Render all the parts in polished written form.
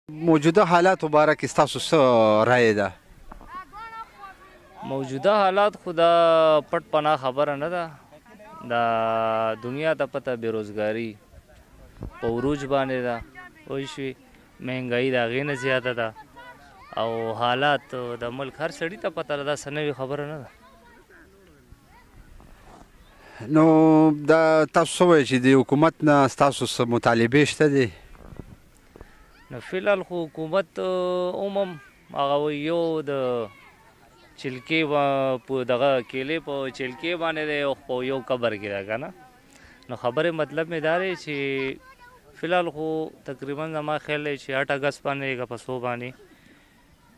موجوده حالات باره کې ستاسو څه رایه ده؟ موجوده حالات خو دا پټ پناه خبره نه ده. دا دنیا ته پته بېروزګاري په عروج باندې ده، پوه شوې، مهنګایي د هغې نه زیاته ده او حالات د ملک هر سړي ته پته ده، دا څه نوې خبره نه ده. نو دا تاسو څه وایئ چې د حکومت نه ستاسو څه مطالبې شته دي؟ نو فلحال خو حکومت عموم هغه یو د چلکې په دغه کیلې په چلکې باندې دی او په یو قبر کې ده که نه. نو خبرې مطلب مې دا دی چې فلحال خو تقریبا زما خیال دی چې 8 اګست باندې که په څو باندې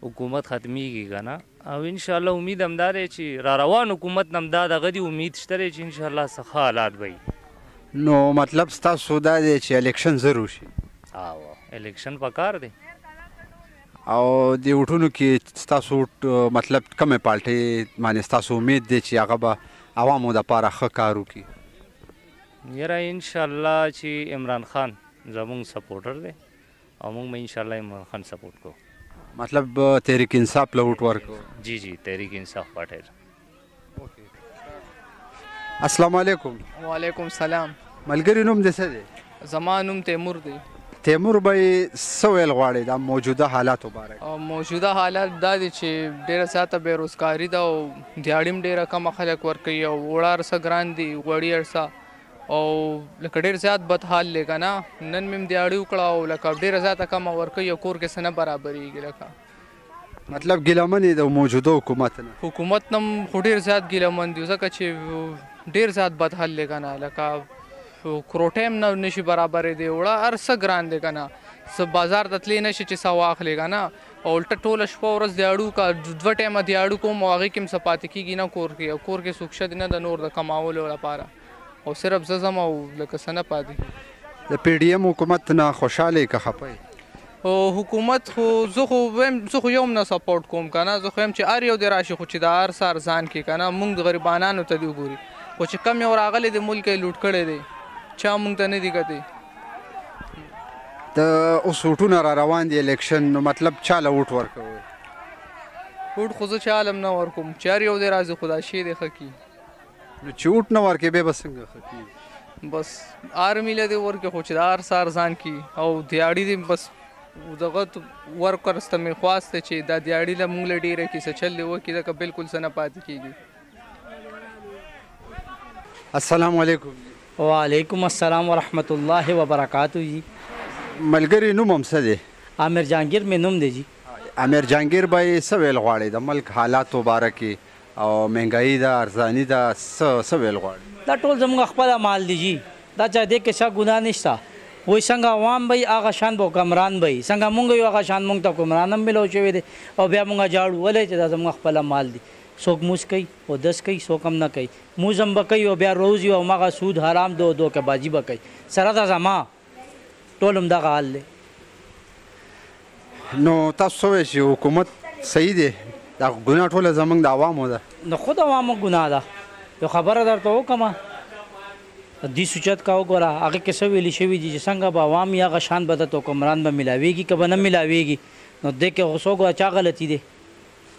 حکومت ختمیږي که نه، او انشاءالله امید هم دا دی چې را روان حکومت نه هم دا دغه دی امید شته دی چې انشاءالله څه ښه حالات به وي. نو مطلب ستاسو دا دی چې الیکشن زر وشي؟ او الیکشن پکار دی. او د ووټونو کې ستاسو مطلب کومې پارټۍ باندې ستاسو امید دی چې هغه به عوامو دپاره ښه کار وکړي؟ یاره انشاءالله چې عمران خان زمونږ سپورټر دی او موږ به انشاءالله عمران خان سپورټ کوو. مطلب تحریک انصاف له ووټ ورکوو؟ جی جی تحریک انصاف پارټۍ. السلام علیکم. وعلیکم سلام. ملګري نوم دې څه دی؟ زما نوم تیمور دی. تیمور بھائی څه ویل غواړئ د موجوده حالاتو باره کې؟ موجوده حالات دا دي چې ډېره زیاته بېروزګاري ده او دیاړي هم ډېره کمه خلک ورکوي او وړه ارڅه ګران دي، غوړي ارڅه او لکه ډېر زیات بد حال دی که نه. نن مې هم دیاړي وکړه او لکه ډېره زیاته کمه ورکوي او کور کې څه نه برابرېږي. لکه مطلب ګیلمن یې د موجوده حکومت نه؟ حکومت نه هم خو ډېر زیات ګیلمن دي ځکه چې ډېر زیات بد حال دی که نه. لکه کروټه هم نه نشي برابرېدی، وړه هر څه ګران دی که نه. څه بازار ته تللی نشي چې څه واخلې که نه، او الټه ټوله شپه ورځ دیاړو که 2 ټایمه دیاړو کوم او هغې کې هم څه پاتې کېږي نه کور کې، او کور کې څوک شته نه د نور د کماولو لپاره، او صرف زه ځم او لکه څه نه پاتې. د پی ډي ایم حکومت نه خوشحاله یې که خفه یې؟ حکومت خو زه خو یو هم نه سپورټ کوم که نه. زه خو یم چې هر یو دې راشي خو چې د هر څه ارزان کړي که نه. مونږ غریبانانو ته دې وګوري، خو چې کم یو راغلی د ملک یې لوټ کړی دی، چا مونږ ته نه دي کتې. د اوس ووټونه را روان دي الیکشن، نو مطلب چا له ووټ ورکوئ؟ ووټ خو زه چا له هم نه ورکوم، چې هر یو دې راځي خو دا شی دې ښه کړي. نو چې ووټ نه ورکوې بیا به څنګه ښه کېږي؟ بس آرمي له دې ورکړي خو چې د هر څه ارزان کړي، او دیاړي دې بس دغه ورکړسته مې خواست دی چې دا دیاړي له مونږ له ډېره کړي، څه چل دې وکړي، ځکه بلکل څه نه پاتې کېږي. السلام علیکم. وعلیکم السلام ورحمۃ اللہ وبرکاتہ. جی ملګري نوم هم څه دی؟ عامر جهانګیر مې نوم دی. جی امیر جهانګیر بھائی څه ویل غواړئ د ملک حالاتو باره کې؟ او مهنګایي ده، ارزاني ده، څه ویل غواړئ؟ دا ټول زموږ خپله مال دی. جی دا چا دې کې څه ګناه نشته. وایي څنګه عوام به هغه شان به حکمران به وي، څنګه مونږ یو هغه شان مونږ ته حکمران هم میلاو شوی دی، او بیا مونږ جاړو ولې چې دا زموږ خپله مال دی. څوک موز کوي او دس کوي، څوک هم نه کوي. موز هم به کوي او بیا روز یو هماغه سود حرام دو دوکهبازي به کوي. سره دا زما ټول هم دغه حال دی. نو تاسو څه وایئ چې حکومت صحیح دی؟ دا ګناه ټوله زموږ د عوامو ده؟ نو خود عوامو ګناه ده. یو خبره درته وکړمه، دې سوچت کا وګوره، هغې کې څه ویلي شوي دي چې څنګه به عوام هغه شان به درته حکمران به میلاویږي که به نه میلاویږي. نو دې کې خو څوک چا غلطي دی؟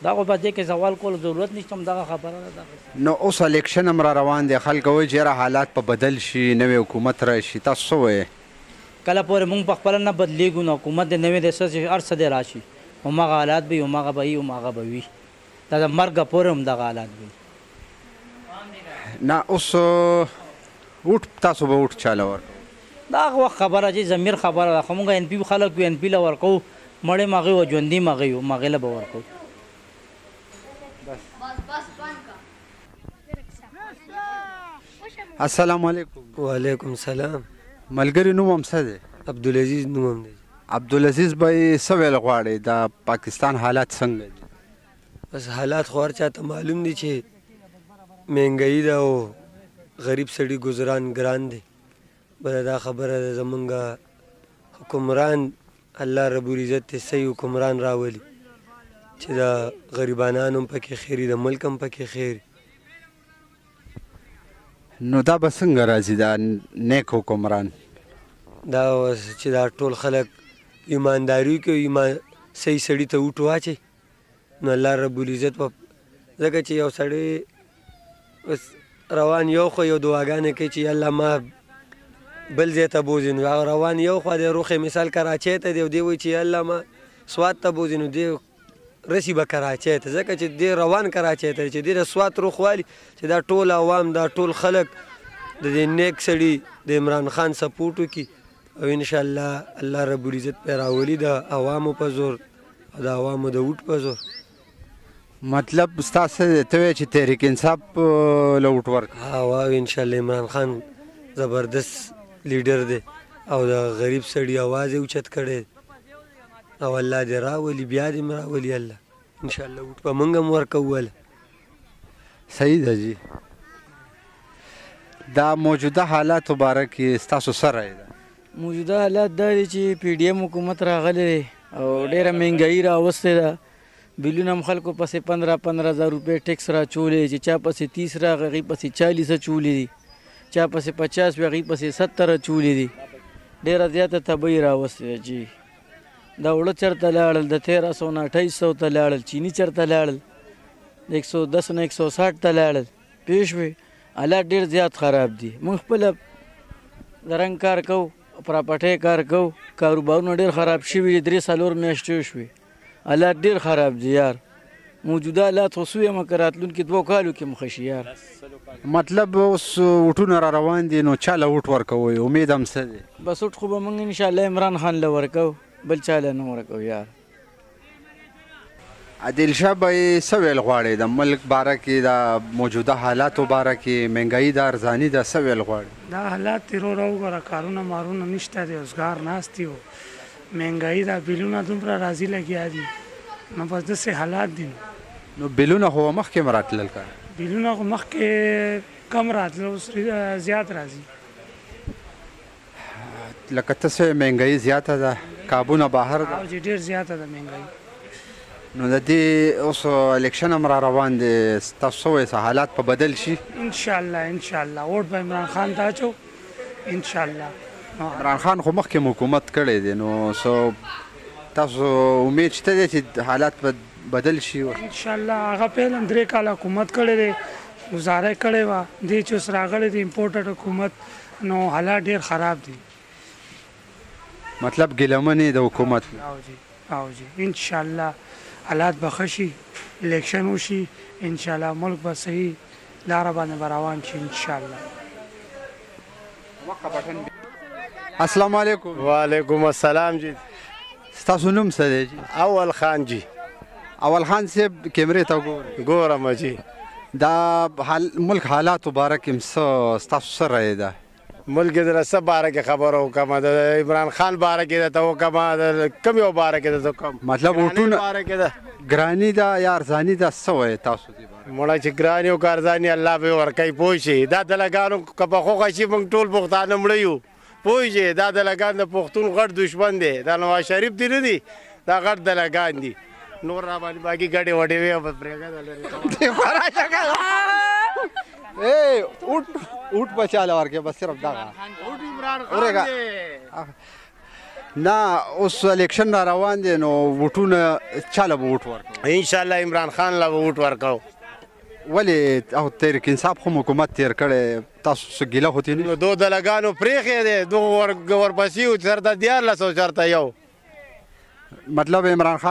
دا خو په دې کې سوال کولو ضرورت نشته، همدغه خبره ده. نو اوس الیکشن هم را روان دی، خلک وایي چې یاره حالات په بدل شي، نوی حکومت راشي، تاسو څه وایئ؟ کله پورې مونږ په خپله نه بدلېږو، نو حکومت د نوی د څه چې هر څه دی راشي، هماغه حالات به وي، هماغه به وي، هماغه به وي. دا د مرګه پورې همدغه حالات به وي. نه اوس ووټ تاسو به ووټ چا له ورکوئ؟ دا هغه وخت خبره چې ضمیر خبره ده، خو مونږ ان پي خلک وي، ان پي له ورکوو، مړی م هغې وه، ژوندي م هغې وو، م هغې له به ورکوو. السلام علیکم. وعلیکم سلام. ملګري نوم هم څه دی؟ عبدالعزیز نوم هم دی. عبدالعزیز بھائی څه ویل غواړئ د پاکستان حالات څنګه دي؟ بس حالات خو هر چاته معلوم دي چې مهنګایي ده او غریب سړي ګزران ګران دی. بله دا خبره ده زمونږ حکمران الله رب العزت ته صحیح حکمران راولي چې د غریبانان هم پکې خیر وي، د ملک هم پکې خیر. نو دا به څنګه راځي دا نیک حکمران؟ دا چې دا ټول خلک ایمانداري کوي صحیح سړي ته وټ واچي نو الله رب العزت په ځکه چې یو سړی روان یو خو یو دعاګانې کوي چې الله ما بل ځای ته بوځي نو هغه روان یو خوا دی روخې مثال کراچۍ ته دی او دی وایي چې الله ما سوات ته بوځي نو دی رسي به کراچۍ ته ځکه چې دی روان کراچۍ ته چې دی د سوات روخ والي چې دا ټول عوام دا ټول خلک د دې نیک سړي د عمران خان سپورټ وکړي او انشاءالله الله رب العزت پې راولي د عوامو په زور او د عوامو د وټ په زور. مطلب ستاسو ته وایي چې تحریک انصاف له وټ ورکړي؟ ها انشاءالله عمران خان زبردست لیډر دی او د غریب سړي اواز یې اوچت کړی او الله دې راولي بیا دې م راولي الله انشاءالله وټ به موږ هم ورکوو. صحیح ده جی. دا موجوده حالاتو باره کې ستاسو څه رایه ده؟ موجوده حالات دا دی چې پی ډي ایم حکومت راغلی دی او ډېره مهنګایي راوستې ده. بیلونه هم خلکو پسې 15,000 روپۍ ټیکس راچولې چې چا پسې 30 راغی هغې پسې 40 اچولې دي، چا پسې 50 وي هغې پسې 70 اچولې دي. ډېره زیاته تبعي راوستې ده جي. دا اوړه چېرته لاړل؟ د 1300 نه 2800 ته لاړل. چیني چېرته لاړل؟ د 110 نه 160 ته لاړل. پوه شوې؟ حالات ډېر زیات خراب دي. موږ خپله د رنګ کار کوو، پراپرټۍ کار کوو، کاروبارونه ډېر خراب شوي دي. 3-4 میاشتې شوې، حالات ډېر خراب دي یار. موجوده حالات خو سوی یم که راتلونکي 2 کالو کې مخه شي یار. مطلب اوس وټونه را روان دي نو چا له وټ ورکوئ؟ امید هم څه دی؟ بس وټ خو به موږ انشاءالله عمران خان له ورکوو، بل چا له نه ورکوو یار. عادل شاه بھائی څه ویل غواړئ د ملک باره کې د موجوده حالاتو باره کې؟ مهنګایي ده، ارزاني ده، څه ویل غواړئ؟ دا حالات تیرو راوګوره، کارونه مارونه نشته دی، روزګار ناست دی، مهنګایي ده، بیلونه دومره راځي لګیا دي نو بس داسې حالات دي. نو بیلونه خو مخکې م راتلل که بیلونه خو مخکې کم راتلل، اوس زیات راځي. لکه ته څه مهنګایي زیاته ده، کابونه بهر ده؟ او چې ډېر زیاته ده مهنګایي. نو د دې اوس الیکشن هم را روان دی، تاسو څه وایئ حالات به بدل شي؟ انشاءالله ووټ به عمران خان ته اچو انشاءالله. عمران خان خو مخکې حکومت کړی دی نو تاسو امید شته دی چې حالات به بدل شي؟ انشاءالله هغه پهل هم 3 کاله حکومت کړی دی، گزاره کړې وه، دې چې اوس راغلی دی امپورټډ حکومت نو حالات ډېر خراب دي. مطلب ګیلمنې د حکومت؟ او جی انشاءالله حالات به ښه شي، الیکشن وشي انشاءالله، ملک به صحیح لاره باندې به روان شي انشاءالله. السلام علیکم. وعلیکم السلام جی. ستاسو نوم څه دی جی؟ اول خان جی. اول خان صاحب کیمرې ته ګورئ. ګورم جی. دا ملک حالاتو باره کې ستاسو څه رایه ده؟ ملک د څه باره کې خبره وکړم؟ د عمران خان باره کې درته وکړم، د کوم یو باره کې درته وکړم؟ مطلب وټونه باره کې ده ګراني ده یا ارزاني ده، څه وایې تاسو دې باره؟ مړه چې ګراني او که ارزاني الله به ورکوي پوه شي. دا دلګانو که په خوښه شي موږ ټول پښتانه مړه یو پوه شي. دا دلګان د پښتون غټ دشمن دی، دا نواز شریف دی نه دی، دا غټ دلګان دي. نور را باندې باقي ګډې وډې وې بس پرېږده اوټ بچاله ورکې بس صرف دغه نه. اوس الیکشن را روان دی نو وټونه چاله به وټ ورکوو؟ انشاءالله عمران خان له به وټ ورکوو. ولې او تحریک انصاف خو حکومت تیر کړی، تاسو څه ګیله خو ترې نو دو دلګانو پرېښی دی، دغو ورپسې و چېرته 1400 چېرته یو. مطلب عمران خان